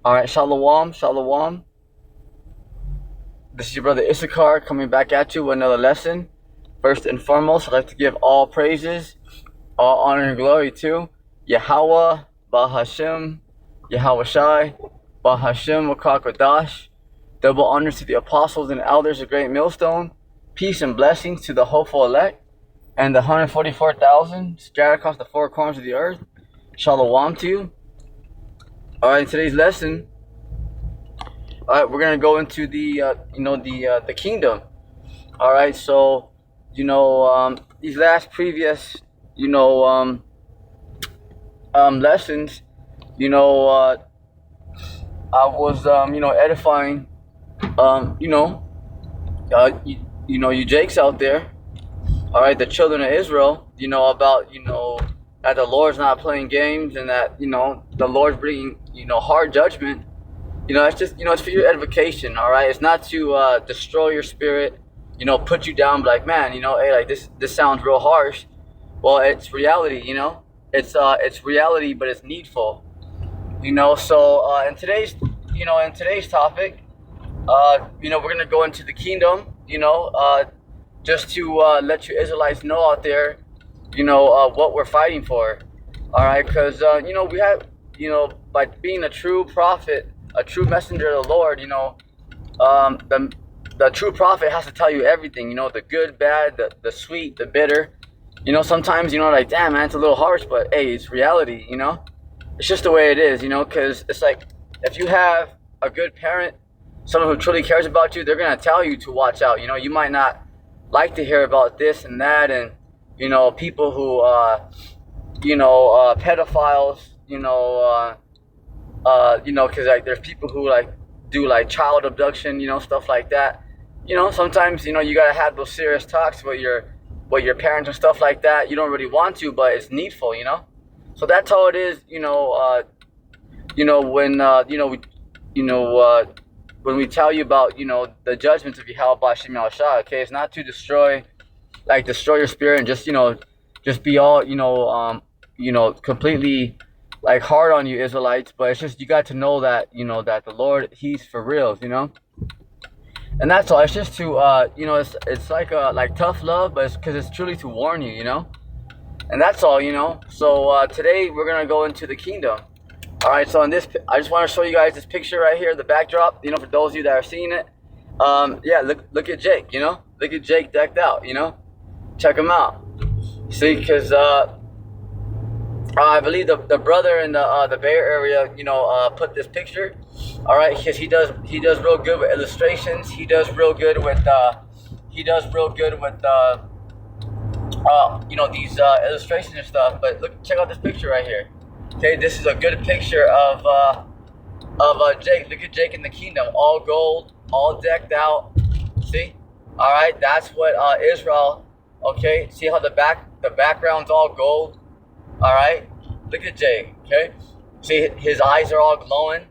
All right, Shalom, Shalom. This is your brother Issachar coming back at you with another lesson. First and foremost, I'd like to give all praises, all honor and glory to Yahweh, Bahashem, Yahweh Shai, Bahashem, Wakakodash. Double honors to the apostles and elders of Great Millstone. Peace and blessings to the hopeful elect and the 144,000 scattered across the four corners of the earth. Shalom to you. All right, in today's lesson, all right, we're gonna go into the kingdom. All right, so these last previous lessons, I was edifying you Jakes out there. All right, the children of Israel. About that the Lord's not playing games and that the Lord's bringing hard judgment. It's just, it's for your edification, all right? It's not to destroy your spirit, put you down, like, man, hey, like this sounds real harsh. Well, it's reality, it's reality, but it's needful, So in today's topic, we're gonna go into the kingdom, just to let you Israelites know out there, what we're fighting for, all right? Because we have, by being a true prophet, a true messenger of the Lord, the true prophet has to tell you everything, the good, bad, the sweet, the bitter. Sometimes, like, damn, man, it's a little harsh, but hey, it's reality, It's just the way it is, because it's like, if you have a good parent, someone who truly cares about you, they're going to tell you to watch out. You might not like to hear about this and that, and, people who, pedophiles, because like there's people who like do like child abduction, stuff like that. Sometimes you gotta have those serious talks with your parents and stuff like that. You don't really want to, but it's needful, So that's how it is, when we tell you about the judgments of Yahweh Bashim Yahushua. Okay, it's not to destroy your spirit and just be all completely like hard on you Israelites, but it's just you got to know that that the Lord, He's for real, and that's all. It's just to it's like tough love, but it's because it's truly to warn you, and that's all, So today we're gonna go into the kingdom. All right, so in this, I just want to show you guys this picture right here, the backdrop. For those of you that are seeing it, yeah, look at Jake, look at Jake decked out, check him out. See, because I believe the brother in the Bay Area, put this picture. All right, because he does real good with illustrations. He does real good with these illustrations and stuff. But look, check out this picture right here. Okay, this is a good picture of Jake. Look at Jake in the kingdom, all gold, all decked out. See, all right, that's what Israel. Okay, see how the background's all gold. All right, look at Jake. Okay, see his eyes are all glowing.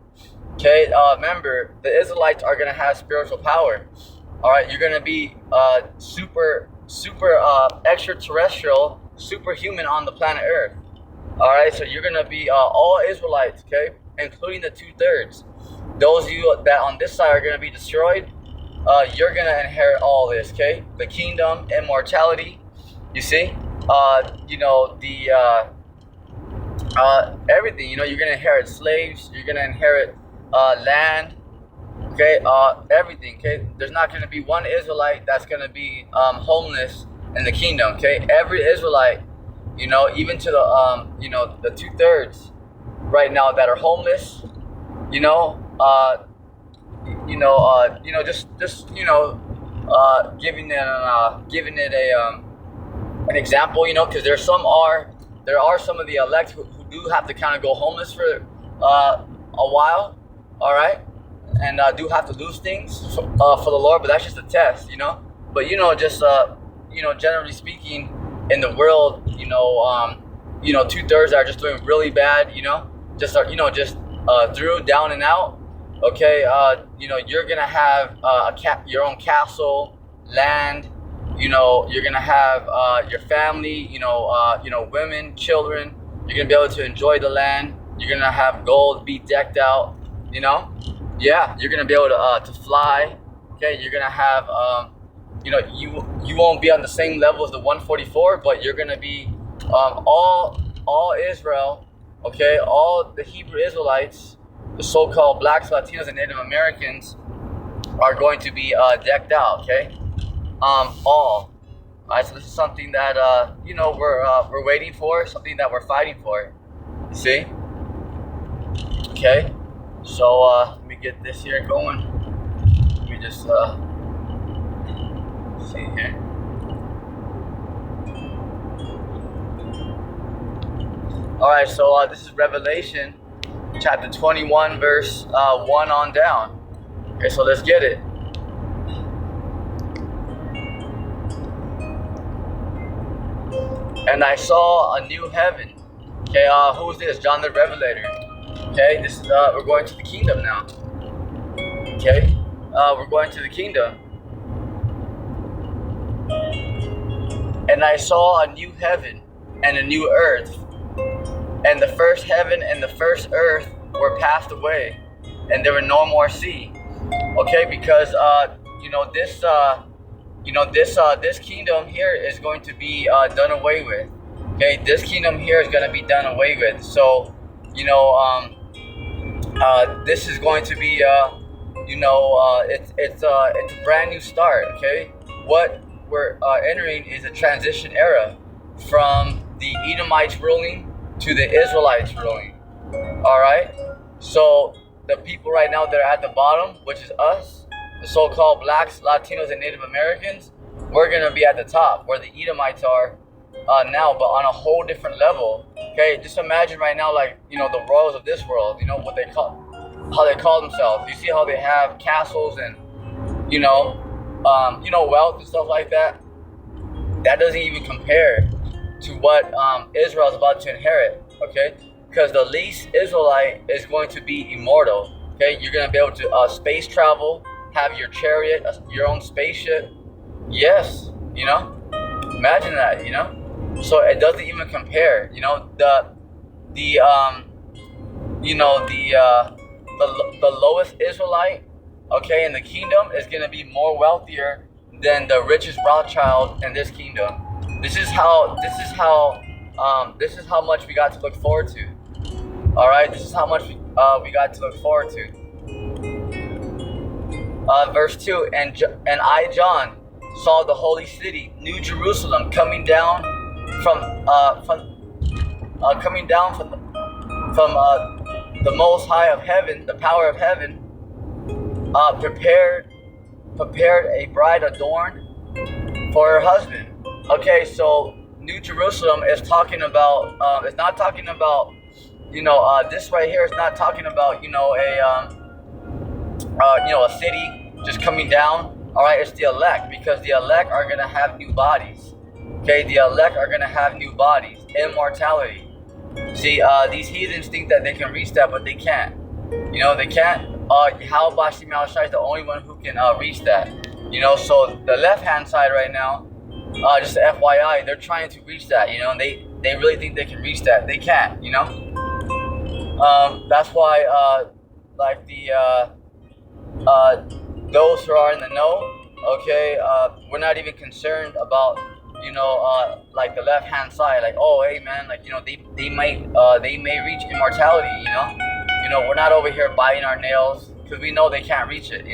Okay, remember the Israelites are gonna have spiritual power. All right, you're gonna be super extraterrestrial, superhuman on the planet Earth. All right, so you're gonna be all Israelites. Okay, including the 2/3. Those of you that on this side are gonna be destroyed, you're gonna inherit all this. Okay, the kingdom, immortality. You see, everything. You're gonna inherit slaves. You're gonna inherit land. Okay, everything. Okay, there's not gonna be one Israelite that's gonna be homeless in the kingdom. Okay, every Israelite, even to the the 2/3 right now that are homeless. Just giving it an example. Because there are some of the elect who do have to kind of go homeless for a while, all right, and do have to lose things for the Lord, but that's just a test, But generally speaking, in the world, 2/3 are just doing really bad, just through down and out. Okay, you're gonna have your own castle, land. You're gonna have your family. Women, children. You're gonna be able to enjoy the land. You're gonna have gold, be decked out. You know, yeah, you're gonna be able to fly. Okay, you're gonna have you won't be on the same level as the 144, but you're gonna be all Israel. Okay, all the Hebrew Israelites, the so-called blacks, Latinos, and Native Americans are going to be decked out. Okay, all. Alright, so this is something that we're waiting for, something that we're fighting for. You see? Okay. So let me get this here going. Let me just see here. Alright, so this is Revelation chapter 21, verse 1 on down. Okay, so let's get it. And I saw a new heaven. Okay, who's this? John the Revelator. Okay, this is we're going to the kingdom now. Okay, we're going to the kingdom. And I saw a new heaven and a new earth. And the first heaven and the first earth were passed away, and there were no more sea. Okay, because this kingdom here is going to be done away with. Okay, this kingdom here is going to be done away with. So, this is going to be, it's a brand new start. Okay, what we're entering is a transition era from the Edomites ruling to the Israelites ruling. All right, so the people right now that are at the bottom, which is us, the so-called blacks, Latinos, and Native Americans, we're going to be at the top where the Edomites are now, but on a whole different level. Okay, just imagine right now, like, the royals of this world, what they how they call themselves. You see how they have castles and, wealth and stuff like that? That doesn't even compare to what Israel is about to inherit, okay? Because the least Israelite is going to be immortal, okay? You're going to be able to space travel, have your chariot, your own spaceship. Yes, imagine that, So it doesn't even compare, the lowest Israelite, okay, in the kingdom is going to be more wealthier than the richest Rothschild in this kingdom. This is how much we got to look forward to. All right, this is how much we got to look forward to. Verse 2, and I, John, saw the holy city, New Jerusalem, coming down from the Most High of heaven, the power of heaven, prepared a bride adorned for her husband. Okay, so New Jerusalem is talking about. It's not talking about. This right here is not talking about. A city just coming down. All right, it's the elect, because the elect are gonna have new bodies. Okay, the elect are gonna have new bodies, immortality. See, these heathens think that they can reach that, but they can't. They can't. Yahweh Bashim Yahushua is the only one who can reach that. So the left-hand side right now, just FYI, they're trying to reach that. And they really think they can reach that. They can't. That's why, those who are in the know, okay, we're not even concerned about. Like the left-hand side, like, oh, hey, man, like, they may reach immortality, we're not over here biting our nails because we know they can't reach it,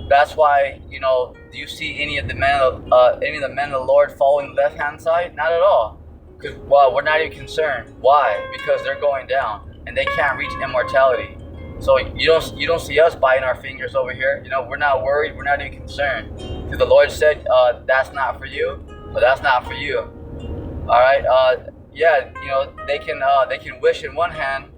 that's why, do you see any of the men of the Lord following the left-hand side? Not at all, because, well, we're not even concerned. Why? Because they're going down and they can't reach immortality. So you don't see us biting our fingers over here. We're not worried. We're not even concerned, because the Lord said that's not for you, but that's not for you. All right. They can wish in one hand.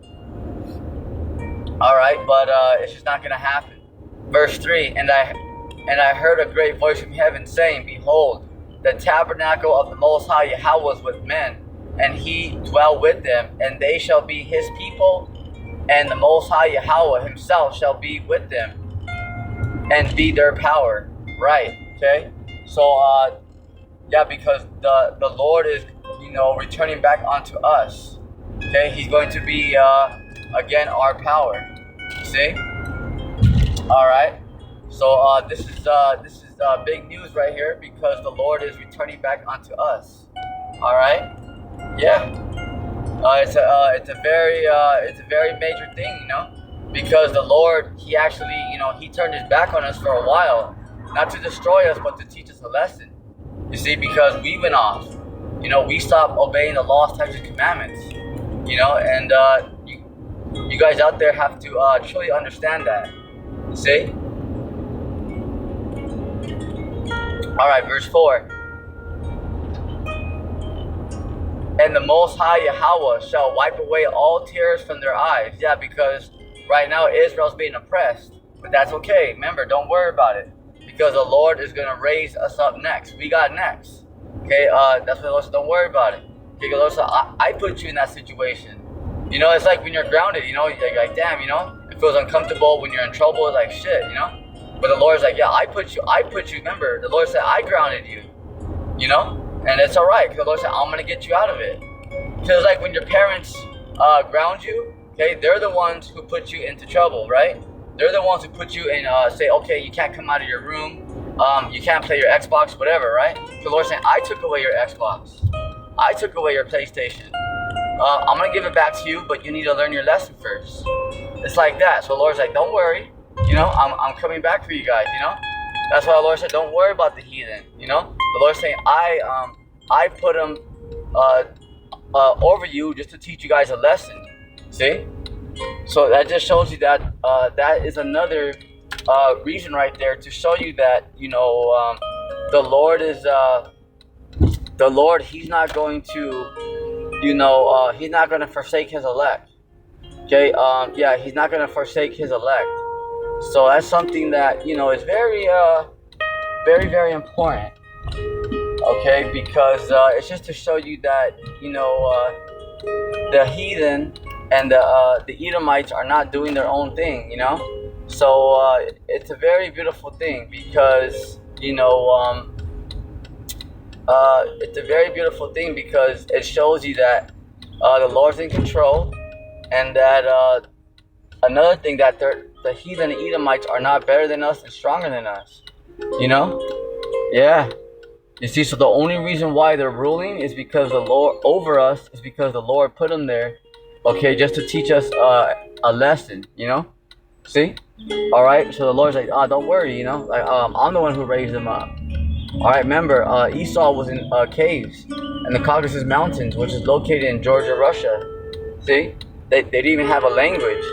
All right, but it's just not gonna happen. Verse 3: and I heard a great voice from heaven saying, "Behold, the tabernacle of the Most High Yahweh was with men, and He dwell with them, and they shall be His people." And the Most High Yahweh Himself shall be with them and be their power. Right, okay? So, because the Lord is, returning back onto us. Okay, He's going to be, again, our power. See? All right. So this is big news right here because the Lord is returning back unto us. All right. Yeah. It's a very major thing, you know, because the Lord, He actually, you know, He turned His back on us for a while, not to destroy us, but to teach us a lesson. You see, because we went off, you know, we stopped obeying the law, statutes, and commandments, you know, and you guys out there have to truly understand that. You see? All right, verse 4. And the Most High Yahweh shall wipe away all tears from their eyes. Yeah, because right now Israel's being oppressed. But that's okay. Remember, don't worry about it. Because the Lord is going to raise us up next. We got next. Okay, that's what the Lord said. Don't worry about it. Okay, the Lord said, I put you in that situation. You know, it's like when you're grounded, you know, you're like, damn, you know, it feels uncomfortable when you're in trouble. It's like, shit, you know. But the Lord's like, yeah, I put you. Remember, the Lord said, I grounded you. You know? And it's all right, because the Lord said, I'm going to get you out of it. So it's like when your parents ground you, okay, they're the ones who put you into trouble, right? They're the ones who put you in, say, okay, you can't come out of your room, you can't play your Xbox, whatever, right? The Lord's saying, I took away your Xbox. I took away your PlayStation. I'm going to give it back to you, but you need to learn your lesson first. It's like that. So the Lord's like, don't worry, you know, I'm coming back for you guys, you know? That's why the Lord said, don't worry about the heathen, you know? The Lord's saying, I put them over you just to teach you guys a lesson. See? So that just shows you that that is another reason right there to show you that, you know, the Lord is, the Lord, He's not going to, you know, He's not going to forsake His elect. Okay? Yeah, He's not going to forsake His elect. So that's something that, you know, is very, very important. Okay, because it's just to show you that, you know, the heathen and the Edomites are not doing their own thing, you know. So it's a very beautiful thing because, you know, it's a very beautiful thing because it shows you that the Lord's in control, and that another thing, that the heathen and Edomites are not better than us and stronger than us, you know. Yeah. You see, so the only reason why they're ruling is because the Lord over us is because the Lord put them there, okay, just to teach us a lesson, you know. See? All right. So the Lord's like, don't worry, you know. Like, I'm the one who raised them up. All right. Remember, Esau was in caves in the Caucasus Mountains, which is located in Georgia, Russia. See? They didn't even have a language.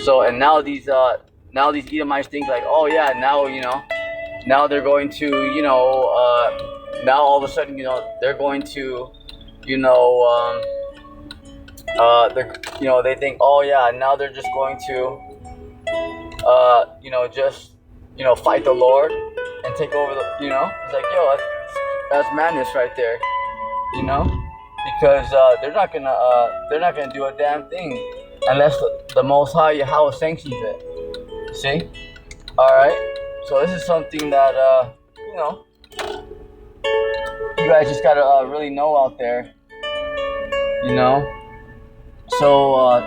So, and now these Edomites think like, oh yeah, now, you know, now they're going to, you know, now all of a sudden, you know, they're going to, you know, they're, you know, they think, oh yeah, now they're just going to, you know, just, you know, fight the Lord and take over the, you know, it's like, yo, that's madness right there, you know, because they're not gonna do a damn thing unless the Most High Yahweh sanctions it. See? All right. So this is something that you know, you guys just gotta really know out there, you know. So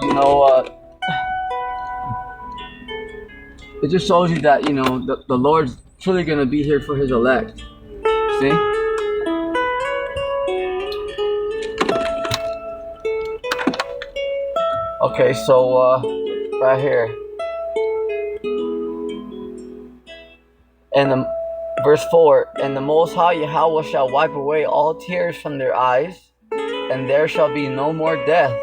you know, it just shows you that, you know, the Lord's truly gonna be here for His elect. See? Okay, so right here. And verse 4, and the Most High Yahweh shall wipe away all tears from their eyes, and there shall be no more death.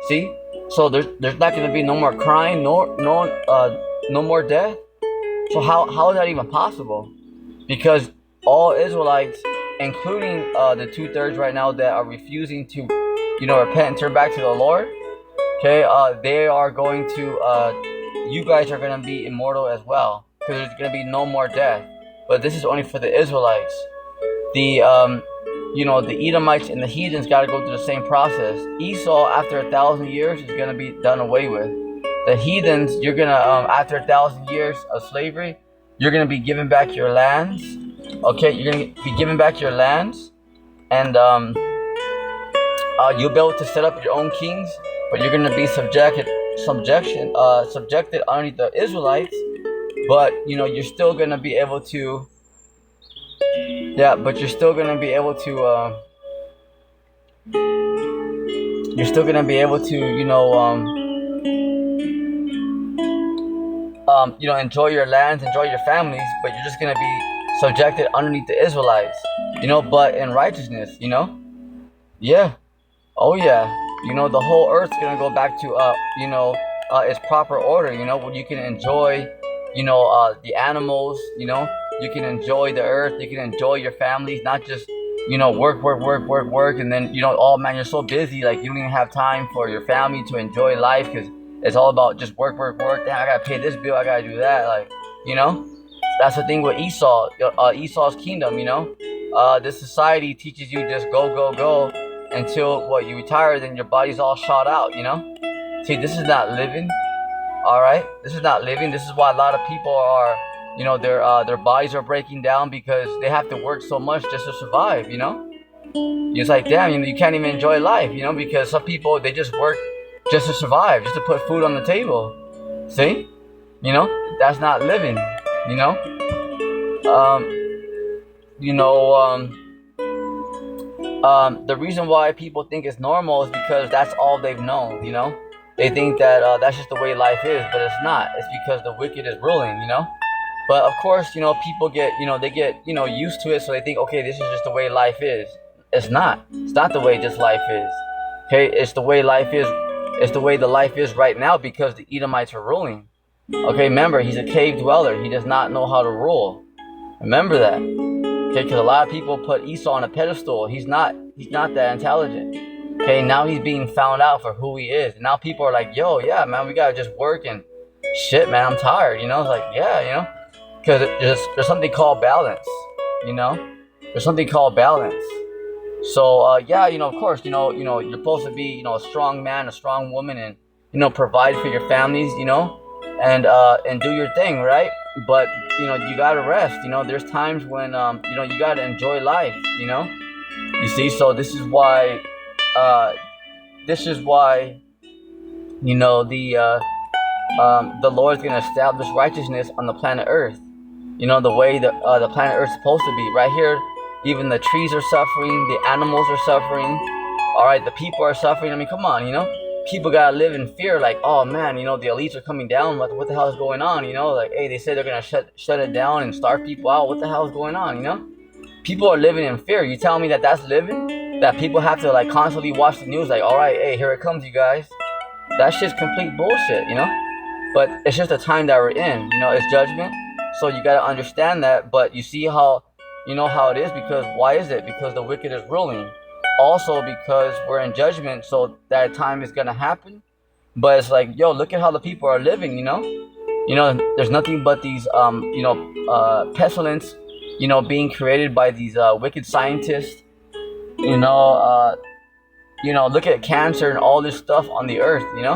See? So there's not going to be no more crying, no more death. So how is that even possible? Because all Israelites, including the 2/3 right now that are refusing to, you know, repent and turn back to the Lord, okay, they are going to, you guys are going to be immortal as well. Because there's going to be no more death. But this is only for the Israelites. The, you know, the Edomites and the heathens got to go through the same process. Esau, after 1,000 years, is going to be done away with. The heathens, you're going to, after 1,000 years of slavery, you're going to be given back your lands. Okay, you're going to be given back your lands. And you'll be able to set up your own kings. But you're going to be subjected subjected underneath the Israelites, but you're still gonna be able to, yeah, but you're still gonna be able to, enjoy your lands, enjoy your families, but you're just gonna be subjected underneath the Israelites, but in righteousness, yeah, oh yeah, the whole earth's gonna go back to its proper order, where you can enjoy, the animals, you can enjoy the earth, you can enjoy your families, not just work, work, work, work, work, and then oh man, you're so busy, like you don't even have time for your family to enjoy life because it's all about just work, work, work. Damn, I gotta pay this bill, I gotta do that, like that's the thing with Esau, Esau's kingdom. This society teaches you just go, go, go until what you retire, then your body's all shot out. See, this is not living. All right, this is not living. This is why a lot of people are, their bodies are breaking down because they have to work so much just to survive. It's like, damn, you can't even enjoy life. Because some people, they just work just to survive, just to put food on the table. See, that's not living. The reason why people think it's normal is because that's all they've known. They think that that's just the way life is, but it's not. It's because the wicked is ruling. But of course, people get, they get, used to it, so they think, okay, this is just the way life is. It's not. It's not the way just life is. Okay, it's the way life is. It's the way the life is right now because the Edomites are ruling. Okay, remember, he's a cave dweller. He does not know how to rule. Remember that. Okay, because a lot of people put Esau on a pedestal. He's not that intelligent. Okay, now he's being found out for who he is. And now people are like, yo, yeah, man, we gotta just work and shit, man, I'm tired. It's like, yeah, because there's something called balance. There's something called balance. So yeah, of course, you're supposed to be, a strong man, a strong woman, and provide for your families, and do your thing, right? But you gotta rest. There's times when you gotta enjoy life. You see, so this is why the Lord's gonna establish righteousness on the planet Earth. The way the planet Earth's supposed to be. Right here, even the trees are suffering, the animals are suffering. All right, the people are suffering. I mean, come on, people gotta live in fear. Like, oh man, the elites are coming down. What the hell is going on? Like, hey, they said they're gonna shut it down and starve people out. What the hell is going on? People are living in fear. You tell me that that's living? That people have to like constantly watch the news, like, all right, hey, here it comes, you guys. That's just complete bullshit, But it's just the time that we're in, it's judgment. So you gotta understand that. But you see how, how it is, because why is it? Because the wicked is ruling. Also because we're in judgment, so that time is gonna happen. But it's like, yo, look at how the people are living, there's nothing but these pestilence, being created by these wicked scientists. Look at cancer and all this stuff on the earth, and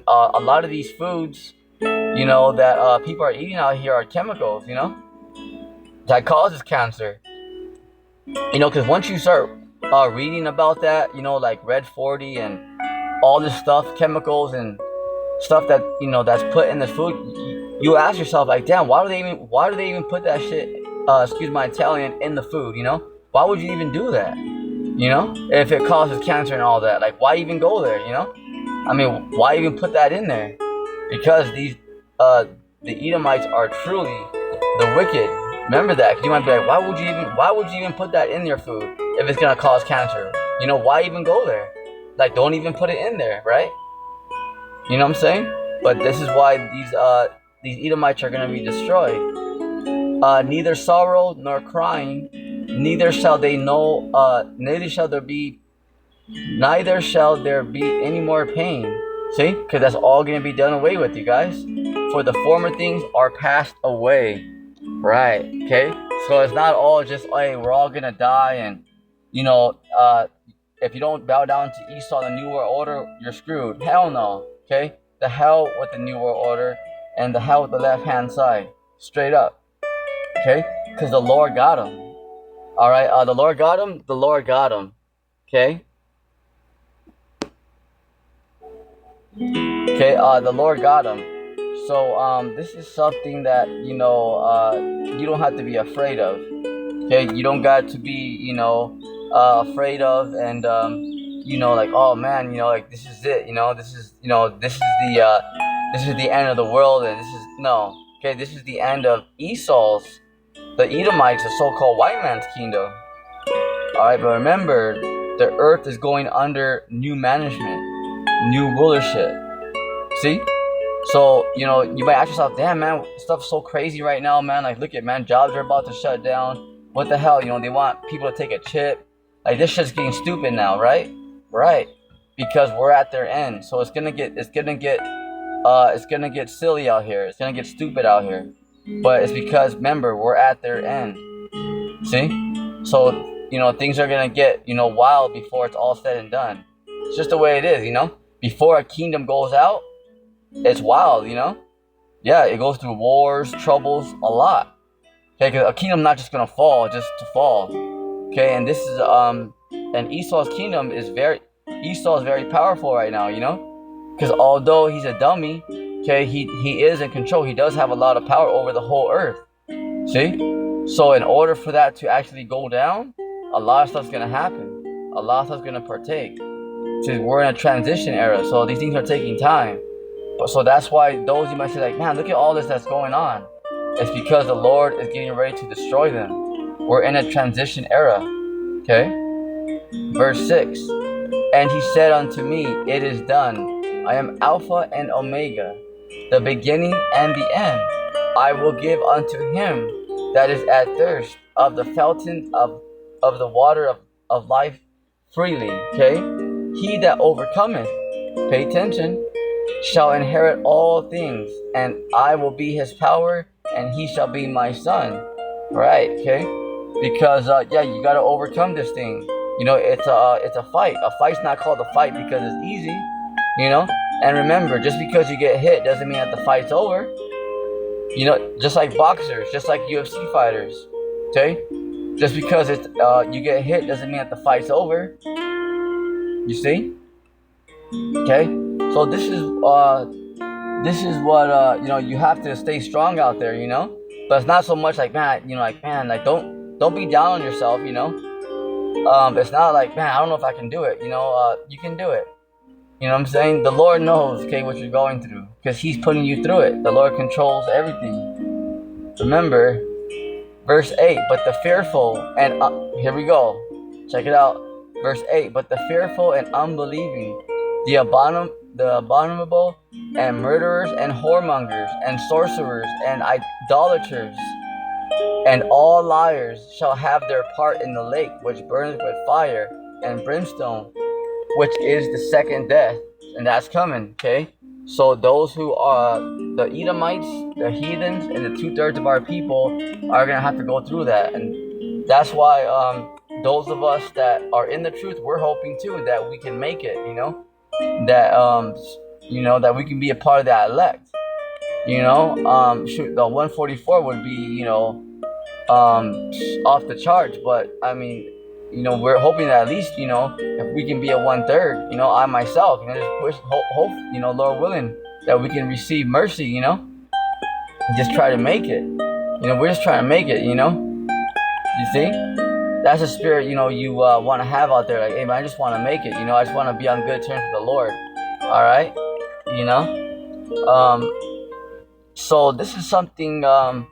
a lot of these foods, that people are eating out here are chemicals, that causes cancer. Because once you start reading about that, like Red 40 and all this stuff, chemicals and stuff that that's put in the food, you ask yourself, like, damn, why do they even put that shit? Excuse my Italian, in the food. Why would you even do that? If it causes cancer and all that, like, why even go there? I mean, why even put that in there? Because the Edomites are truly the wicked. Remember that, because you might be like, why would you even put that in your food if it's gonna cause cancer? Why even go there? Like, don't even put it in there, right? You know what I'm saying? But this is why these Edomites are gonna be destroyed. Neither sorrow nor crying, neither shall there be any more pain. See? Because that's all gonna be done away with, you guys. For the former things are passed away. Right, okay? So it's not all just, hey, we're all gonna die, and if you don't bow down to Esau, the New World Order, you're screwed. Hell no, okay? The hell with the New World Order, and the hell with the left-hand side. Straight up, okay? Because the Lord got him. All right, the Lord got him, okay? Okay, the Lord got him. So this is something that you don't have to be afraid of. Okay, you don't got to be afraid of, and like, oh man, like this is it. This is the end of the world, and this is no. Okay, this is the end of Esau's, the Edomites, the so-called white man's kingdom. All right, but remember, the earth is going under new management, new rulership. See? So, you might ask yourself, damn, man, stuff's so crazy right now, man. Like, look at, man, jobs are about to shut down. What the hell? They want people to take a chip. Like, this shit's getting stupid now, right? Right. Because we're at their end. So it's gonna get silly out here. It's gonna get stupid out here. But it's because, remember, we're at their end. See? So, things are gonna get, wild before it's all said and done. It's just the way it is, Before a kingdom goes out, it's wild, Yeah, it goes through wars, troubles, a lot. Okay, because a kingdom not just gonna fall just to fall. Okay, and this is and Esau's kingdom is very powerful right now, Because although he's a dummy, okay, he is in control. He does have a lot of power over the whole earth. See? So in order for that to actually go down, a lot of stuff's gonna happen. A lot of stuff's gonna partake. So we're in a transition era, so these things are taking time. So that's why those you might say, like, man, look at all this that's going on. It's because the Lord is getting ready to destroy them. We're in a transition era. Okay? Verse 6. And he said unto me, it is done. I am Alpha and Omega, the beginning and the end. I will give unto him that is at thirst of the fountain of the water of life freely. Okay? He that overcometh, pay attention, shall inherit all things, and I will be his power, and he shall be my son. Right? Okay? Because you gotta overcome this thing. It's a fight. A fight's not called a fight because it's easy. And remember, just because you get hit doesn't mean that the fight's over. Just like boxers, just like UFC fighters. Okay? Just because you get hit doesn't mean that the fight's over. You see? Okay? So this is what you have to stay strong out there, But it's not so much like, man, don't be down on yourself, It's not like, man, I don't know if I can do it, you can do it. You know what I'm saying? The Lord knows, okay, what you're going through, because he's putting you through it. The Lord controls everything. Remember, verse 8, but the fearful and here we go. Check it out. Verse 8, but the fearful and unbelieving, the abominable and murderers and whoremongers and sorcerers and idolaters and all liars shall have their part in the lake which burneth with fire and brimstone, which is the second death, and that's coming. Okay, so those who are the Edomites, the heathens, and the 2/3 of our people are gonna have to go through that, and that's why those of us that are in the truth, we're hoping too that we can make it. That we can be a part of that elect. Shoot, the 144 would be off the charts, but I mean, we're hoping that at least if we can be a 1/3, I myself, just wish, hope, Lord willing, that we can receive mercy, just try to make it. We're just trying to make it. You see, that's a spirit you want to have out there. Like, hey man, I just want to make it. I just want to be on good terms with the Lord. All right, So this is something that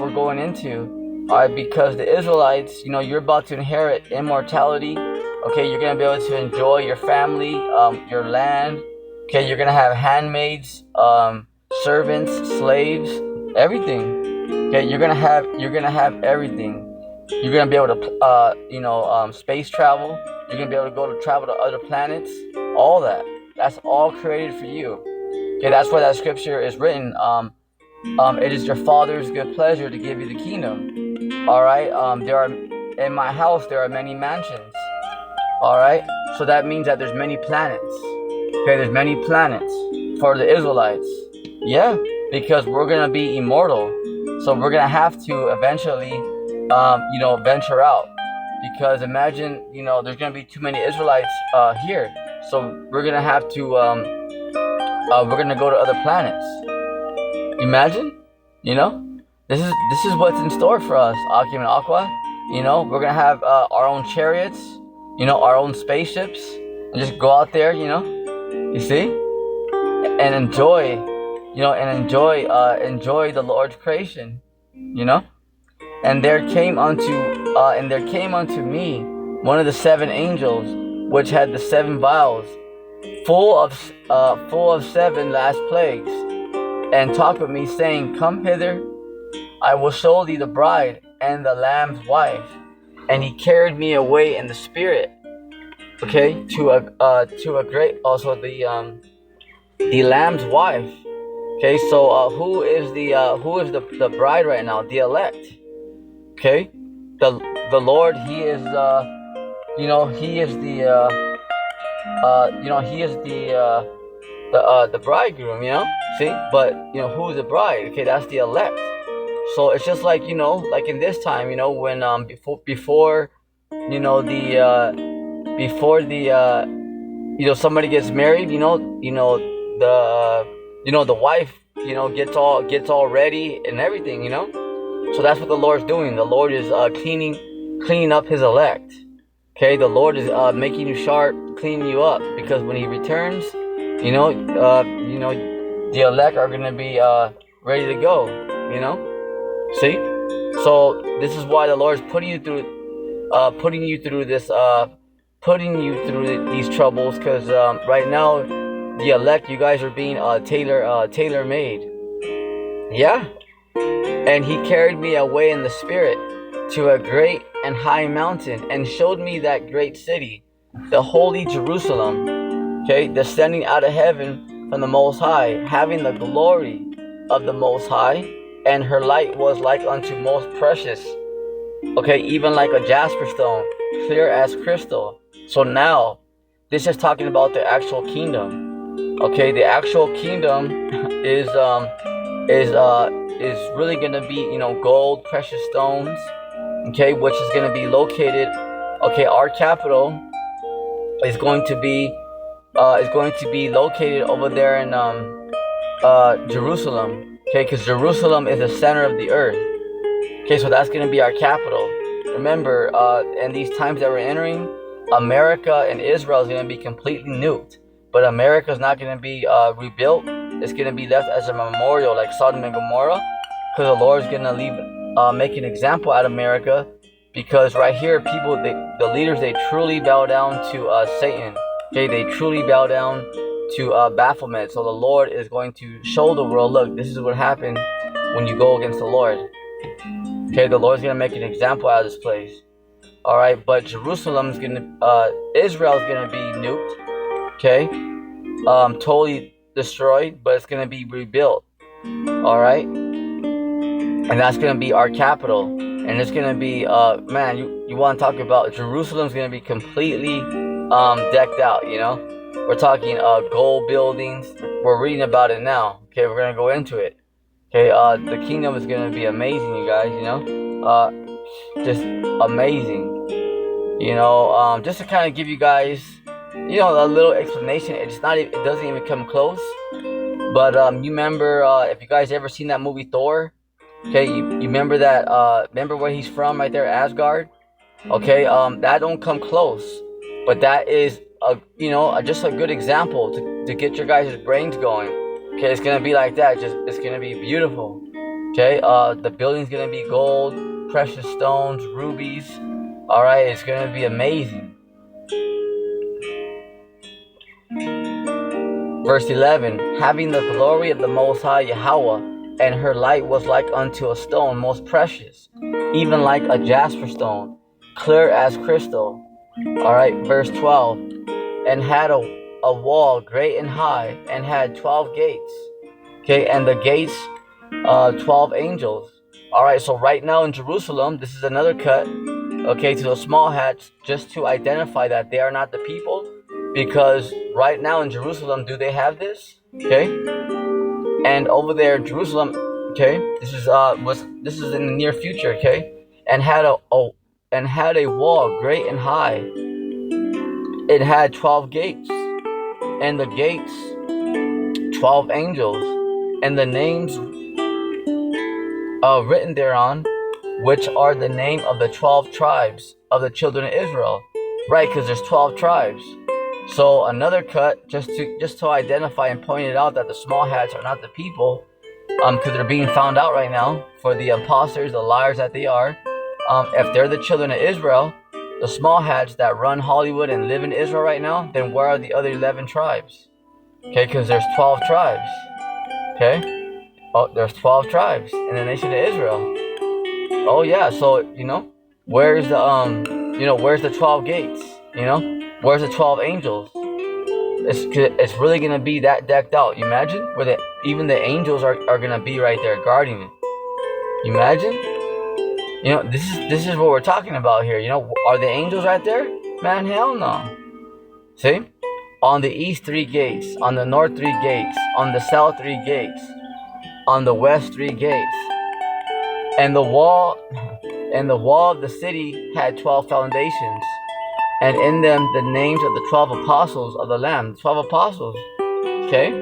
we're going into. All right, because the Israelites, you're about to inherit immortality. Okay, you're gonna be able to enjoy your family, your land. Okay, you're gonna have handmaids, servants, slaves, everything. Okay, you're gonna have everything. You're gonna be able to, space travel. You're gonna be able to travel to other planets. All that. That's all created for you. Okay, that's why that scripture is written. It is your Father's good pleasure to give you the kingdom. All right. In my house there are many mansions. All right. So that means that there's many planets. Okay, there's many planets for the Israelites. Yeah, because we're gonna be immortal. So we're gonna have to eventually, venture out. because imagine, there's gonna be too many Israelites here, so we're gonna have to we're gonna go to other planets. Imagine, this is what's in store for us, Akim and Aqua. We're gonna have our own chariots, our own spaceships, and just go out there, you see, and enjoy, enjoy the Lord's creation, And there came unto me one of the seven angels, which had the seven vials, full of seven last plagues, and talked with me, saying, Come hither, I will show thee the bride and the Lamb's wife. And he carried me away in the spirit, to a great, also the Lamb's wife. Okay, so who is the bride right now? The elect. Okay, the Lord, He is He is the bridegroom. See, but who is the bride? Okay, that's the elect. So it's just like like in this time, when before somebody gets married, the wife gets all ready and everything, So that's what the Lord's doing. The Lord is cleaning up His elect. Okay, the Lord is making you sharp, cleaning you up, because when He returns, the elect are gonna be ready to go. See, so this is why the Lord's putting you through these troubles, because right now the elect, you guys are being tailor made. Yeah. And he carried me away in the spirit to a great and high mountain, and showed me that great city, the holy Jerusalem, descending out of heaven from the Most High, having the glory of the Most High, and her light was like unto most precious, even like a jasper stone, clear as crystal. So now, this is talking about the actual kingdom. The actual kingdom is really gonna be gold, precious stones, which is gonna be located. Our capital is going to be located over there in Jerusalem. Because Jerusalem is the center of the earth. So that's going to be our capital. Remember, in these times that we're entering, America and Israel is going to be completely nuked. But America is not going to be rebuilt. It's going to be left as a memorial, like Sodom and Gomorrah. Because the Lord is going to make an example out of America. Because right here, the leaders, they truly bow down to Satan. They truly bow down to Baphomet. So the Lord is going to show the world, look, this is what happened when you go against the Lord. The Lord's gonna make an example out of this place. All right, but Jerusalem's Israel's gonna be nuked. Totally destroyed, but it's gonna be rebuilt. All right, and that's gonna be our capital, and it's gonna be man, you want to talk about Jerusalem's gonna be completely decked out. We're talking gold buildings. We're reading about it now. We're gonna go into it. The kingdom is gonna be amazing, you guys. Just amazing. Just to kind of give you guys, a little explanation. It doesn't even come close. But you remember, if you guys ever seen that movie Thor? You remember that? Remember where he's from, right there, Asgard. That don't come close. But that is just a good example to get your guys' brains going. It's gonna be like that. It's gonna be beautiful. The building's gonna be gold, precious stones, rubies. All right, it's gonna be amazing. Verse 11: having the glory of the Most High Yahweh, and her light was like unto a stone most precious, even like a jasper stone, clear as crystal. All right, verse 12: and had a wall great and high, and had 12 gates. And the gates, 12 angels. All right, so right now in Jerusalem, this is another cut, to the small hats, just to identify that they are not the people, because right now in Jerusalem, do they have this? And over there in Jerusalem, this is in the near future, and had a and had a wall great and high. It had 12 gates, and the gates 12 angels, and the names written thereon, which are the name of the 12 tribes of the children of Israel. Right, because there's 12 tribes. So another cut, just to identify and point it out that the small hats are not the people, because they're being found out right now for the imposters, the liars that they are. If they're the children of Israel, the small hats that run Hollywood and live in Israel right now, then where are the other 11 tribes? Okay, because there's 12 tribes. Okay? Oh, there's 12 tribes in the nation of Israel. Oh yeah, so where's the where's the 12 gates? Where's the 12 angels? It's really gonna be that decked out. You imagine where even the angels are gonna be right there guarding it. You imagine? This is what we're talking about here. Are the angels right there? Man, hell no. See? On the east 3 gates, on the north 3 gates, on the south 3 gates, on the west 3 gates. And the wall of the city had 12 foundations, and in them the names of the 12 apostles of the Lamb. 12 apostles. Okay?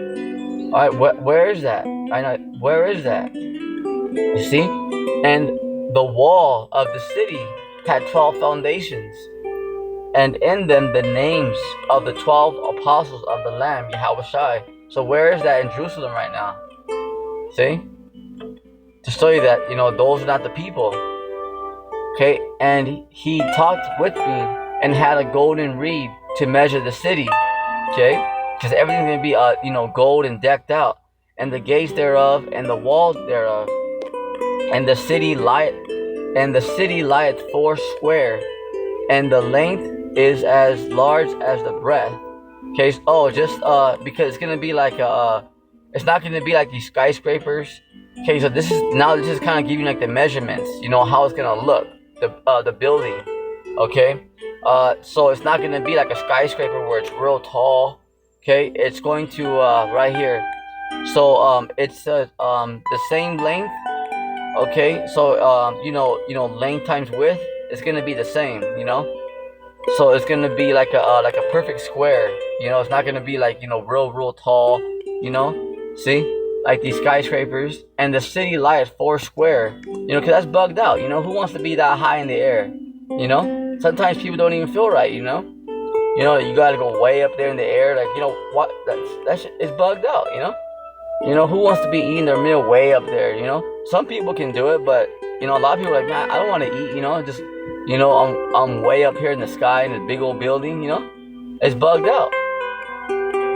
Alright, where is that? I know, where is that? You see? And the wall of the city had 12 foundations, and in them the names of the 12 apostles of the Lamb, Yahushua. So where is that in Jerusalem right now? See? To show you that, those are not the people. Okay? And he talked with me and had a golden reed to measure the city. Okay? Because everything's going to be, gold and decked out. And the gates thereof and the walls thereof. And the city lieth 4 square, and the length is as large as the breadth. Okay, because it's gonna be like it's not gonna be like these skyscrapers. Okay, so this is kind of giving like the measurements, how it's gonna look, the building. Okay, so it's not gonna be like a skyscraper where it's real tall. Okay, it's going to right here. So it's the same length. Okay, so length times width is gonna be the same, So it's gonna be like a perfect square, It's not gonna be like real tall, See, like these skyscrapers. And the city lieth 4 square, because that's bugged out. Who wants to be that high in the air? Sometimes people don't even feel right. You gotta go way up there in the air, like what? That shit is bugged out. Who wants to be eating their meal way up there, Some people can do it, but, a lot of people are like, man, I don't want to eat, just, I'm way up here in the sky in this big old building, It's bugged out.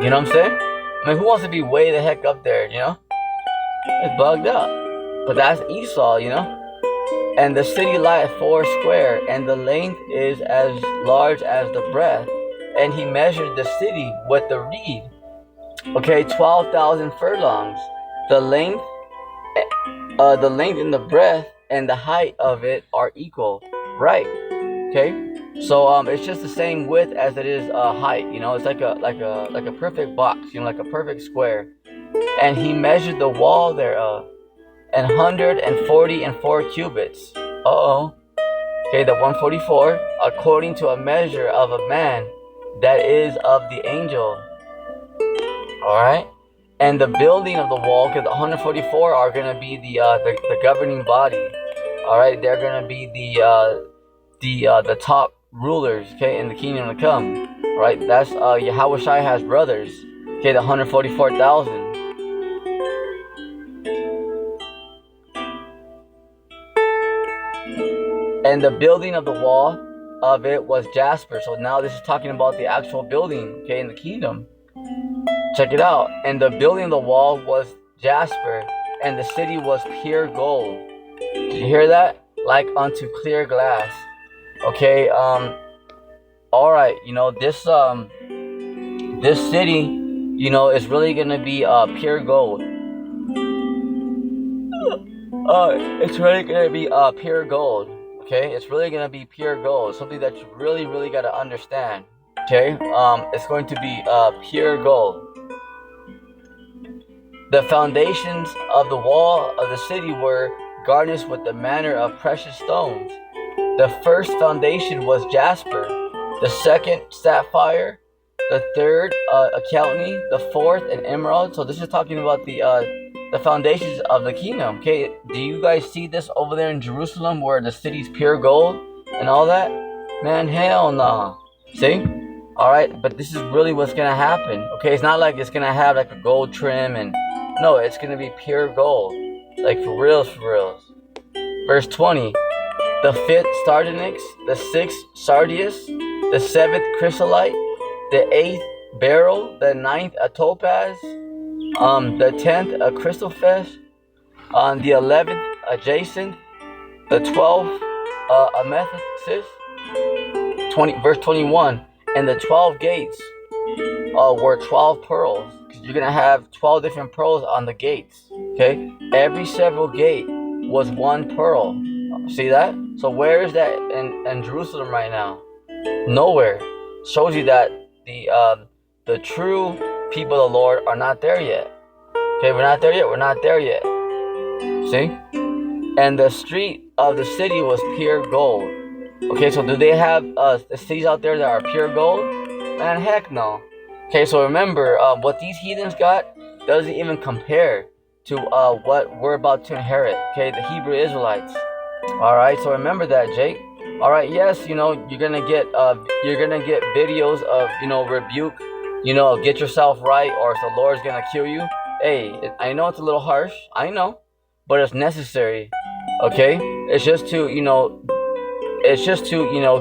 You know what I'm saying? I mean, who wants to be way the heck up there, It's bugged out. But that's Esau, And the city lieth 4 square, and the length is as large as the breadth. And he measured the city with the reed. Okay, 12,000 furlongs. The length and the breadth and the height of it are equal. Right. Okay. So it's just the same width as it is height. It's like a perfect box. Like a perfect square. And he measured the wall thereof, 144 cubits. Okay, the 144 according to a measure of a man, that is of the angel. Alright? And the building of the wall, because the 144 are going to be the governing body. Alright? They're going to be the top rulers, okay, in the kingdom to come. Alright? That's Yahushua has brothers. Okay, the 144,000. And the building of the wall of it was jasper. So now this is talking about the actual building, okay, in the kingdom. Check it out. And the building of the wall was jasper, and the city was pure gold. Did you hear that? Like unto clear glass. Okay, alright, this city, is really gonna be pure gold. It's really gonna be pure gold. Okay, it's really gonna be pure gold. Something that you really gotta understand. Okay, it's going to be pure gold. The foundations of the wall of the city were garnished with the manner of precious stones. The first foundation was jasper, the second sapphire, the third chalcedony, the fourth an emerald. So this is talking about the foundations of the kingdom. Okay, do you guys see this over there in Jerusalem where the city's pure gold and all that? Man, hell no. See? Alright, but this is really what's gonna happen. Okay, it's not like it's gonna have like a gold trim and no, it's gonna be pure gold. Like for reals, for reals. Verse 20. The fifth sardonyx, the sixth sardius, the seventh chrysolite, the eighth beryl, the ninth a topaz, the 10th a chrysoprase, on the 11th a jacinth, the 12th a amethyst. 20 verse 21, and the 12 gates were 12 pearls, because you're gonna have 12 different pearls on the gates. Okay, every several gate was one pearl. See that? So where is that in Jerusalem right now? Nowhere. Shows you that the true people of the Lord are not there yet. Okay, we're not there yet. We're not there yet. See? And the street of the city was pure gold. Okay, so do they have the cities out there that are pure gold? Man, heck no. Okay, so remember, what these heathens got doesn't even compare to what we're about to inherit. Okay, the Hebrew Israelites. All right, so remember that, Jake. All right, yes, you know you're gonna get videos of rebuke, get yourself right, or if the Lord's gonna kill you. Hey, I know it's a little harsh, I know, but it's necessary. Okay, it's just to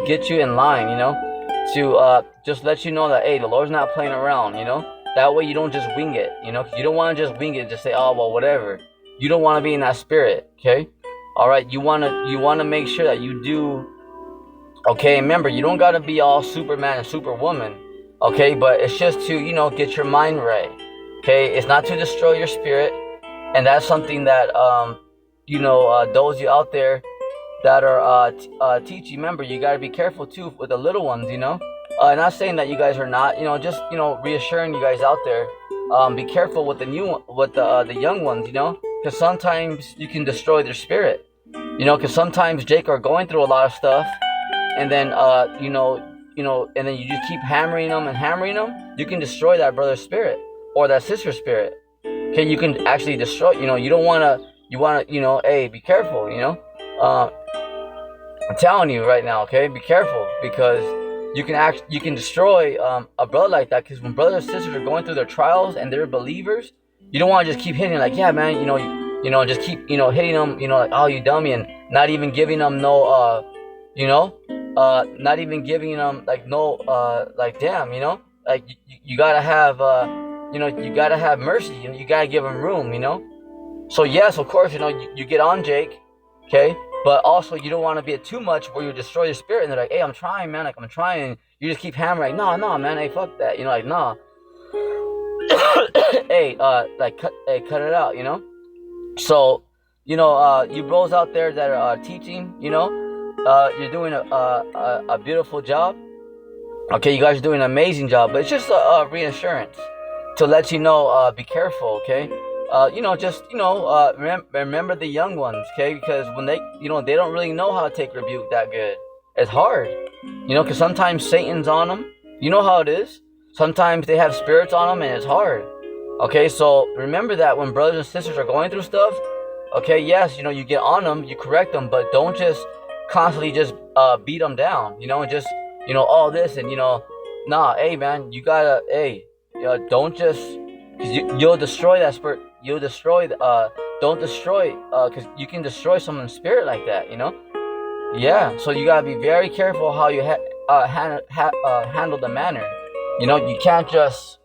get you in line, to just let you know that hey, the Lord's not playing around. That way you don't just wing it. 'Cause you don't want to just wing it, just say oh well whatever. You don't want to be in that spirit. Okay. All right, you wanna make sure that you do. Okay, remember you don't gotta be all Superman and Superwoman. Okay, but it's just to get your mind right. Okay, it's not to destroy your spirit, and that's something that those of you out there that are teaching. Remember, you gotta be careful too with the little ones. Not saying that you guys are not. Just reassuring you guys out there. Be careful with the young ones. Because sometimes you can destroy their spirit. Because sometimes Jake are going through a lot of stuff, and then and then you just keep hammering them. You can destroy that brother's spirit or that sister's spirit. Okay, you can actually destroy. You don't wanna. Hey, be careful. I'm telling you right now. Okay, be careful because you can destroy a brother like that. Because when brothers and sisters are going through their trials and they're believers. You don't want to just keep hitting like, yeah, man, just keep, hitting them, like, oh, you dummy, and not even giving them no, not even giving them like no, like, damn, like you gotta have, you gotta have mercy, you gotta give them room, So yes, of course, you get on Jake, okay, but also you don't want to be too much where you destroy your spirit, and they're like, hey, I'm trying, man, like I'm trying. You just keep hammering, like, no, man, hey, fuck that, like, nah. Hey, cut it out, So, you bros out there that are teaching, you're doing a beautiful job. Okay, you guys are doing an amazing job, but it's just a reassurance to let you know, be careful, okay? Remember the young ones, okay? Because when they don't really know how to take rebuke that good. It's hard, because sometimes Satan's on them. You know how it is. Sometimes they have spirits on them and it's hard. Okay, so remember that when brothers and sisters are going through stuff, okay, yes, you get on them, you correct them, but don't just constantly just beat them down, just, all this and, nah, hey, man, you gotta, hey, don't just, because you'll destroy that spirit, don't destroy, because you can destroy someone's spirit like that, Yeah, so you gotta be very careful how you handle the manner. You can't just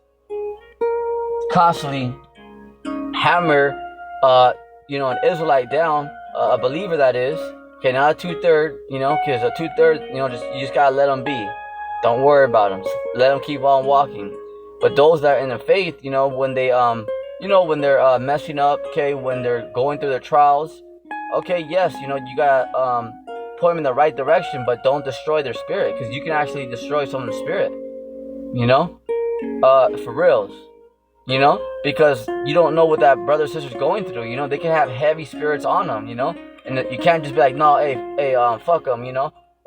constantly hammer, an Israelite down, a believer that is. Okay, not a 2/3, because a 2/3, you just gotta let them be. Don't worry about them. Let them keep on walking. But those that are in the faith, when they, when they're messing up, okay, when they're going through their trials, okay, yes, you gotta point them in the right direction, but don't destroy their spirit, because you can actually destroy someone's spirit. For reals, because you don't know what that brother or sister's going through. They can have heavy spirits on them, and you can't just be like, no, hey, fuck them,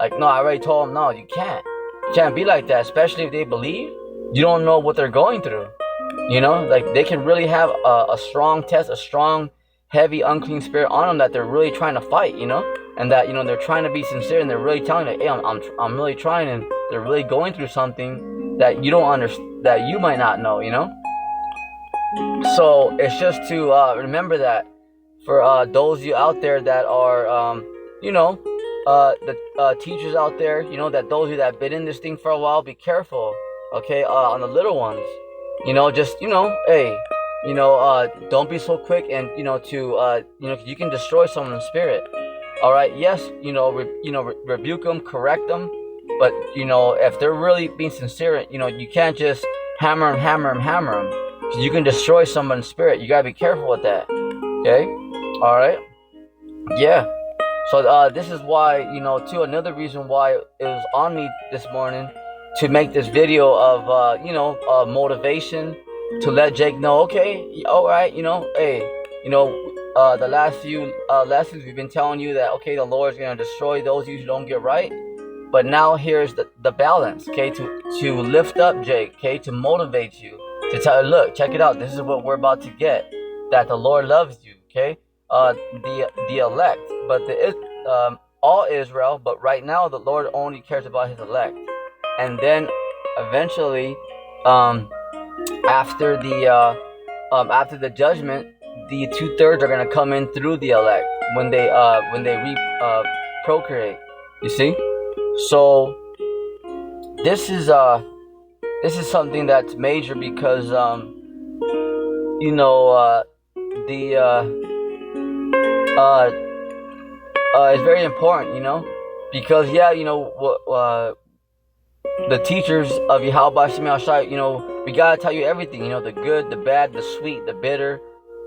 Like, no, I already told them, no, you can't. You can't be like that, especially if they believe. You don't know what they're going through. You know, like they can really have a strong test, a strong, heavy, unclean spirit on them that they're really trying to fight, you know, and that, you know, they're trying to be sincere and they're really telling you, hey, I'm really trying, and they're really going through something that you don't understand, that you might not know, you know. So it's just to remember that for those of you out there that are, you know, the teachers out there, you know, that those of you that have been in this thing for a while, be careful, okay, on the little ones. You know, just, you know, hey, you know, don't be so quick and, you know, to, you know, you can destroy someone's spirit. All right. Yes. You know, rebuke them, correct them. But, you know, if they're really being sincere, you know, you can't just hammer them. You can destroy someone's spirit. You got to be careful with that. Okay. All right. Yeah. So, this is why, you know, too, another reason why it was on me this morning to make this video of, you know, motivation to let Jake know, okay, all right, you know, hey, you know, the last few lessons we've been telling you that, okay, the Lord's going to destroy those who don't get right. But now here's the balance, okay, to lift up Jake, okay, to motivate you, to tell you, look, check it out, this is what we're about to get, that the Lord loves you, okay, the elect, but all Israel, but right now the Lord only cares about his elect. And then eventually, after the judgment, the 2/3 are gonna come in through the elect when they procreate. You see, so this is something that's major because you know it's very important, you know, because yeah, you know the teachers of Yahweh Shem Shai, you know, we gotta tell you everything, you know, the good, the bad, the sweet, the bitter,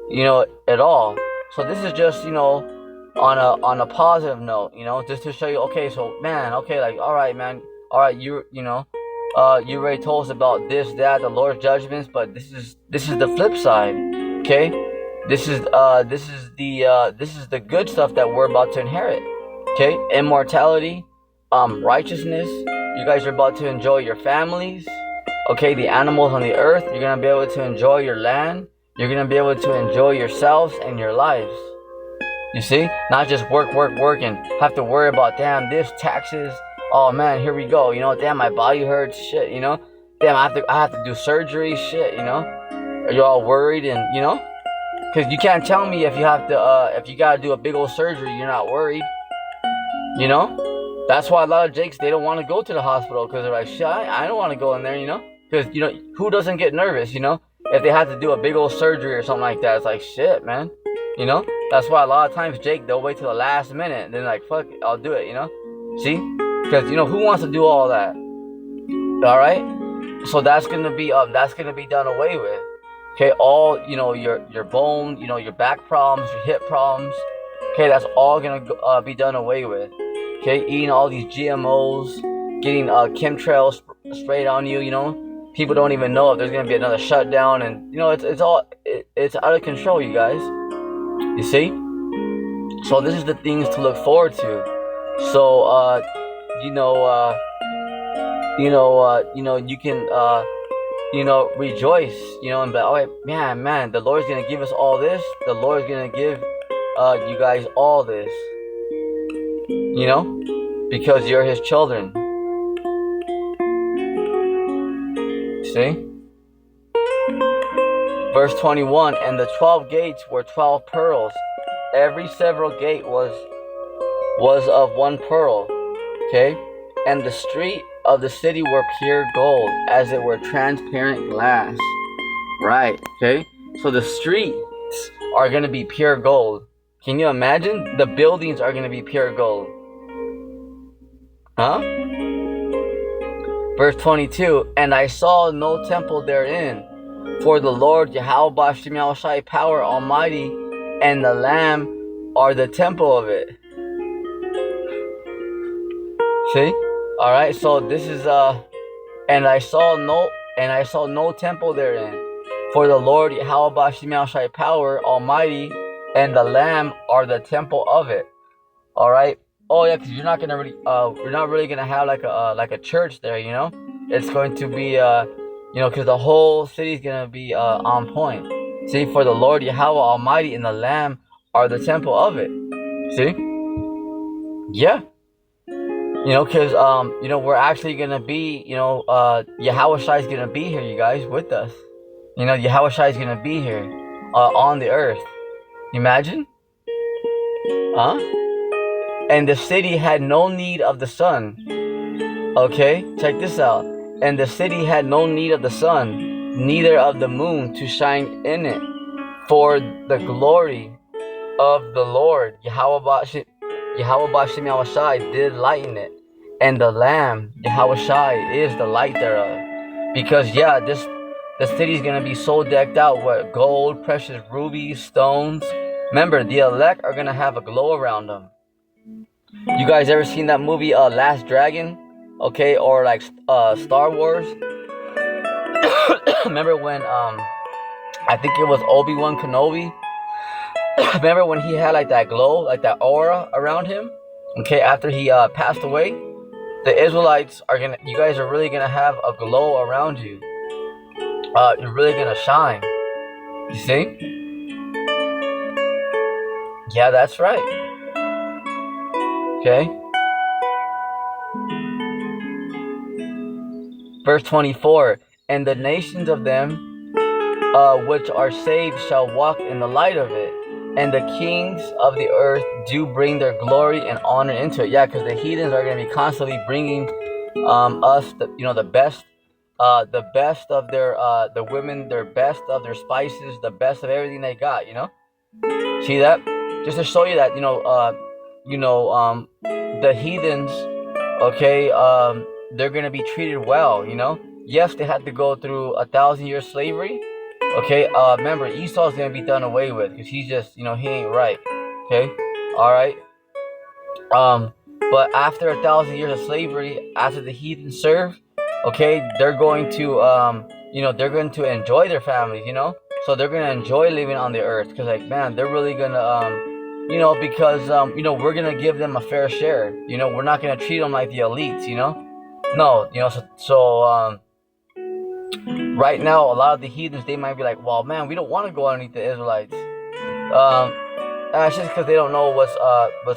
you know, it all. So this is just, you know, on a positive note, you know, just to show you, okay, so man, okay, like, all right, man, all right, you know, you already told us about this, that, the Lord's judgments, but this is the flip side, okay? This is the good stuff that we're about to inherit, okay? Immortality, righteousness. You guys are about to enjoy your families, okay, the animals on the earth. You're going to be able to enjoy your land. You're going to be able to enjoy yourselves and your lives. You see? Not just work, and have to worry about, damn, this, taxes. Oh, man, here we go. You know, damn, my body hurts, shit, you know? Damn, I have to do surgery, shit, you know? Are you all worried and, you know? Because you can't tell me if you have to, if you got to do a big old surgery, you're not worried. You know? That's why a lot of Jakes, they don't want to go to the hospital because they're like, shit, I don't want to go in there, you know? Because, you know, who doesn't get nervous, you know? If they have to do a big old surgery or something like that, it's like, shit, man. You know? That's why a lot of times, Jake, they'll wait till the last minute and then like, fuck it, I'll do it, you know? See? Because, you know, who wants to do all that? All right? So that's going to be done away with. Okay? All, you know, your bone, you know, your back problems, your hip problems. Okay? That's all going to be done away with. Okay, eating all these GMOs, getting chemtrails sprayed on you, you know. People don't even know if there's gonna be another shutdown, and you know it's out of control, you guys. You see? So this is the things to look forward to. So you can you know, rejoice, you know, and be, all right, man, the Lord's gonna give us all this. The Lord's gonna give you guys all this. You know, because you're his children. See? Verse 21, and the 12 gates were 12 pearls. Every several gate was of one pearl. Okay? And the street of the city were pure gold, as it were transparent glass. Right, okay? So the streets are going to be pure gold. Can you imagine? The buildings are going to be pure gold. Huh? Verse 22, and I saw no temple therein, for the Lord Yahweh Shem Shai power almighty, and the Lamb are the temple of it. See? Alright, so this is and I saw no temple therein, for the Lord Yahweh Shem Shai power almighty, and the Lamb are the temple of it. Alright. Oh yeah, because we're not really gonna have like a church there, you know. It's going to be because the whole city's gonna be on point. See, for the Lord Yahweh Almighty and the Lamb are the temple of it. See, yeah, because we're actually gonna be, Yahweh Shai is gonna be here, you guys, with us. Yahweh Shai is gonna be here, on the earth. Imagine, huh? And the city had no need of the sun. Okay, check this out. And the city had no need of the sun, neither of the moon to shine in it, for the glory of the Lord Yahweh Bashem Yahweh Shai did lighten it, and the Lamb Yahweh Shai is the light thereof. Because the city's gonna be so decked out with gold, precious rubies, stones. Remember, the elect are gonna have a glow around them. You guys ever seen that movie Last Dragon? Okay, or like Star Wars? Remember when I think it was Obi-Wan Kenobi? Remember when he had like that glow, like that aura around him? Okay, after he passed away, the Israelites you guys are really gonna have a glow around you. You're really gonna shine. You see? Yeah, that's right. Okay. Verse 24, and the nations of them which are saved shall walk in the light of it, and the kings of the earth do bring their glory and honor into it. Yeah, because the heathens are going to be constantly bringing us the best of their the women, their best of their spices, the best of everything they got. See that? Just to show you that the heathens, okay, they're going to be treated well. Yes, they had to go through 1,000-year slavery. Okay, remember, Esau's gonna be done away with because he's just, he ain't right. Okay, all right. But after 1,000 years of slavery, after the heathen serve, okay, they're going to, they're going to enjoy their families. So they're gonna enjoy living on the earth because, like, man, they're really gonna, because we're gonna give them a fair share. We're not gonna treat them like the elites. No, so right now, a lot of the heathens, they might be like, well, man, we don't want to go underneath the Israelites. It's just because they don't know what's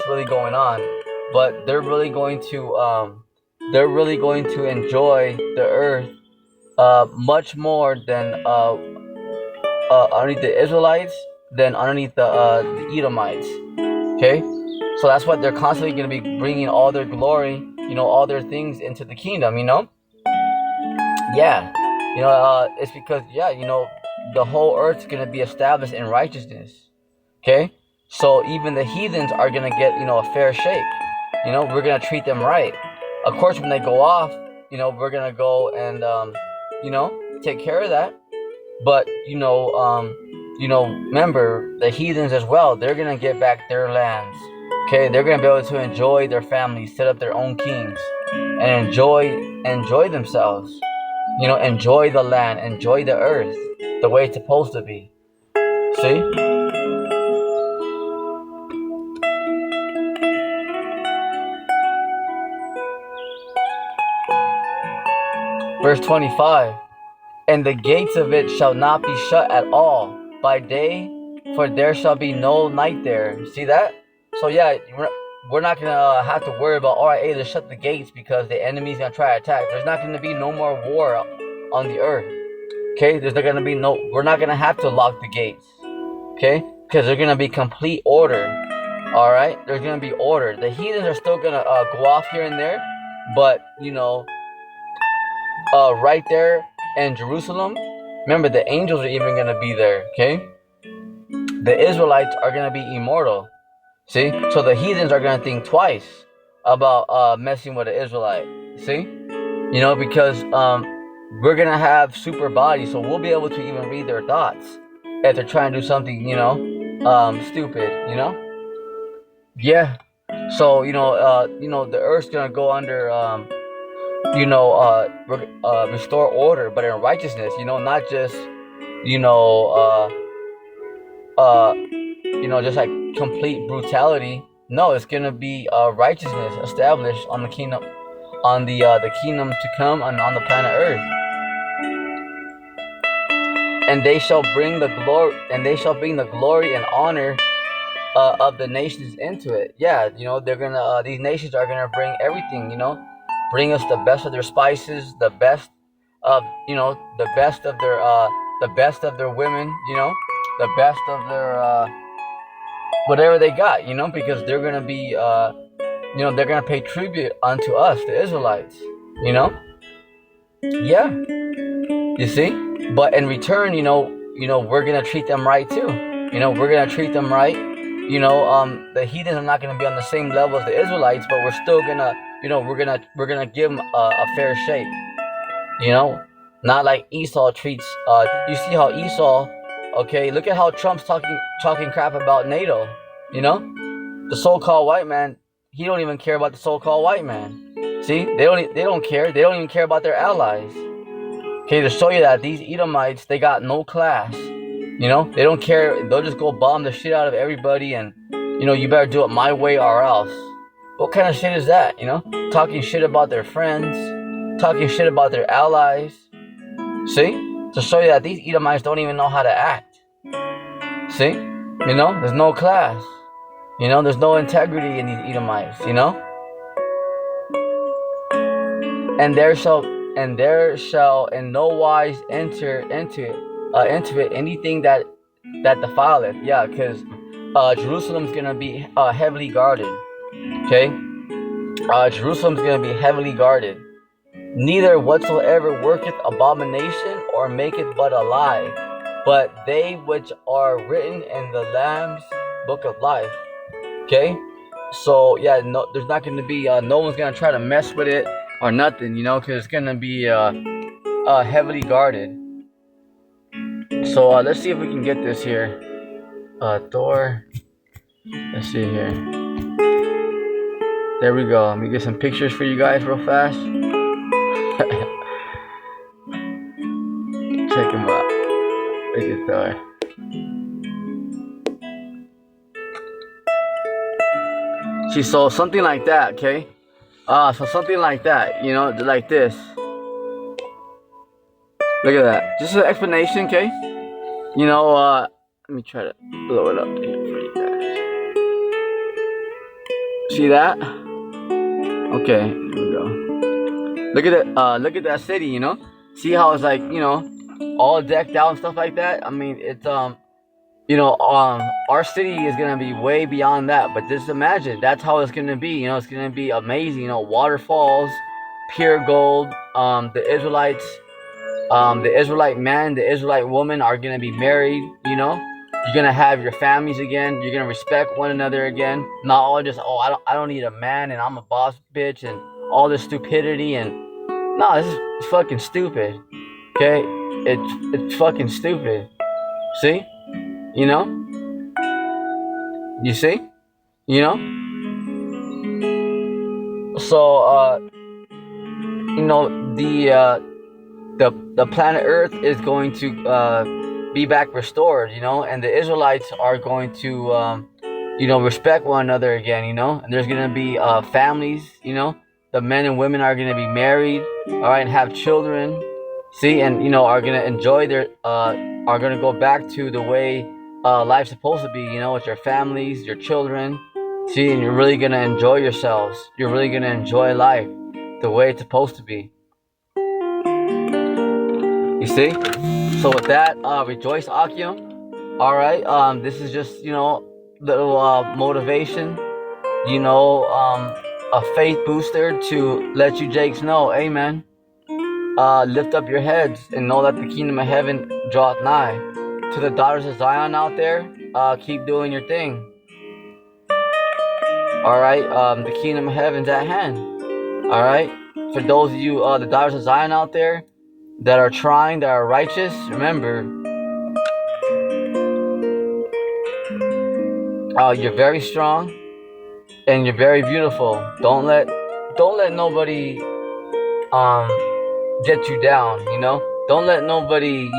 really going on. But they're really going to enjoy the earth much more than underneath the Israelites than underneath the Edomites. Okay, so that's why they're constantly going to be bringing all their glory, all their things into the kingdom. Yeah. It's because, the whole earth's going to be established in righteousness. Okay? So even the heathens are going to get, a fair shake. We're going to treat them right. Of course, when they go off, we're going to go and, take care of that. But, remember, the heathens as well, they're going to get back their lands. Okay? They're going to be able to enjoy their families, set up their own kings, and enjoy themselves. Enjoy the land, enjoy the earth the way it's supposed to be. See? Verse 25, and the gates of it shall not be shut at all by day, for there shall be no night there. See that? So yeah, we're not gonna have to worry about, all right, hey, let's shut the gates because the enemy's gonna try to attack. There's not gonna be no more war on the earth. Okay, we're not gonna have to lock the gates. Okay, because there's gonna be complete order. All right, there's gonna be order. The heathens are still gonna go off here and there, but right there in Jerusalem, remember the angels are even gonna be there. Okay, the Israelites are gonna be immortal. See, so the heathens are gonna think twice about messing with the Israelite. See, because we're gonna have super bodies, so we'll be able to even read their thoughts if they're trying to do something, stupid. Yeah. So the earth's gonna go under, restore order, but in righteousness. Not just, just like complete brutality. No, it's gonna be righteousness established on the kingdom, on the kingdom to come, on the planet Earth. And they shall bring the glory, and honor of the nations into it. Yeah, they're gonna these nations are gonna bring everything. Bring us the best of their spices, the best of the best of their women. The best of their whatever they got. Because they're gonna be they're gonna pay tribute unto us, the Israelites. Yeah, you see. But in return, we're gonna treat them right too. We're gonna treat them right. The heathens are not gonna be on the same level as the Israelites, but we're still gonna, we're gonna give them a fair shake. Not like Esau treats. You see how Esau? Okay, look at how Trump's talking crap about NATO. The so-called white man. He don't even care about the so-called white man. See, they don't care. They don't even care about their allies. Okay, to show you that these Edomites, they got no class. They don't care. They'll just go bomb the shit out of everybody, and you better do it my way or else. What kind of shit is that? Talking shit about their friends, talking shit about their allies. See, to show you that these Edomites don't even know how to act. See, there's no class. There's no integrity in these Edomites. And there shall in no wise enter into it anything that defileth. Yeah, because Jerusalem's gonna be heavily guarded. Okay, Jerusalem's gonna be heavily guarded. Neither whatsoever worketh abomination or maketh but a lie, but they which are written in the Lamb's book of life. Okay, so yeah, no, there's not gonna be no one's gonna try to mess with it or nothing, because it's gonna be heavily guarded. So let's see if we can get this here. Thor. Let's see here. There we go. Let me get some pictures for you guys real fast. Check him out. Look at Thor. See, so something like that, okay? So something like that, like this. Look at that. Just an explanation, okay? Let me try to blow it up here for you guys. See that? Okay, here we go. Look at that. Look at that city. See how it's like, all decked out and stuff like that. I mean, it's our city is gonna be way beyond that. But just imagine, that's how it's gonna be. It's gonna be amazing. Waterfalls, pure gold. The Israelites. The Israelite man, the Israelite woman are gonna be married. You're gonna have your families again. You're gonna respect one another again. Not all just I don't need a man and I'm a boss bitch and all this stupidity and no, this is fucking stupid. Okay, it's fucking stupid. See, you see, So the planet Earth is going to be back restored, and the Israelites are going to, respect one another again, and there's going to be families, the men and women are going to be married, all right, and have children, see, and, are going to enjoy are going to go back to the way life's supposed to be, with your families, your children, see, and you're really going to enjoy yourselves. You're really going to enjoy life the way it's supposed to be. You see? So with that, rejoice, Akim. All right. This is just little motivation. A faith booster to let you Jakes know, amen. Lift up your heads and know that the kingdom of heaven draweth nigh. To the daughters of Zion out there, keep doing your thing. All right. The kingdom of heaven's at hand. All right. For those of you, the daughters of Zion out there, that are trying, that are righteous, remember, you're very strong and you're very beautiful. Don't let nobody get you down. Don't let nobody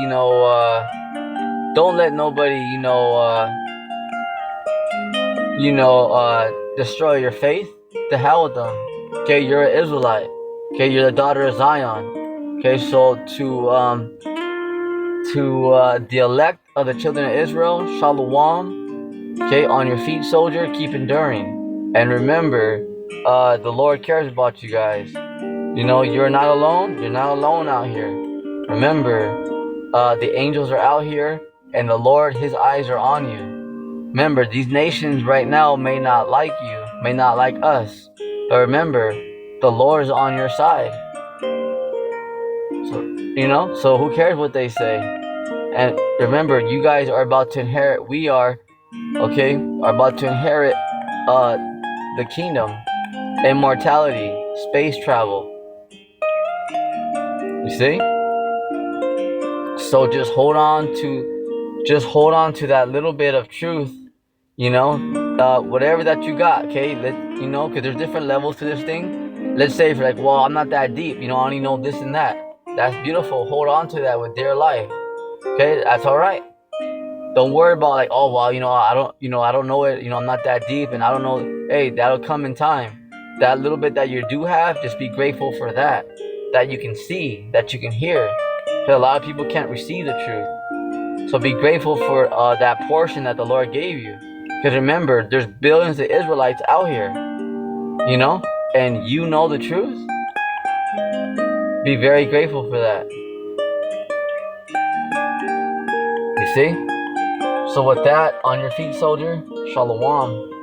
destroy your faith, to hell with them. Okay, you're an Israelite. Okay, you're the daughter of Zion. Okay, so to the elect of the children of Israel, Shalom. Okay, on your feet, soldier, keep enduring. And remember, the Lord cares about you guys. You know, you're not alone. You're not alone out here. Remember, the angels are out here, and the Lord, His eyes are on you. Remember, these nations right now may not like you, may not like us. But remember, the Lord is on your side. So who cares what they say? And remember, you guys are about to inherit, we are about to inherit the kingdom, immortality, space travel. You see? So just hold on to that little bit of truth, whatever that you got, okay? Because there's different levels to this thing. Let's say if you're like, well, I'm not that deep, I only know this and that. That's beautiful. Hold on to that with dear life. Okay, that's all right. Don't worry about like, oh well, I don't know it, I'm not that deep and I don't know. Hey, that'll come in time. That little bit that you do have, just be grateful for that you can see, that you can hear. Because a lot of people can't receive the truth. So be grateful for that portion that the Lord gave you. Because remember, there's billions of Israelites out here, and you know the truth. Be very grateful for that. You see? So with that, on your feet, soldier, Shalom.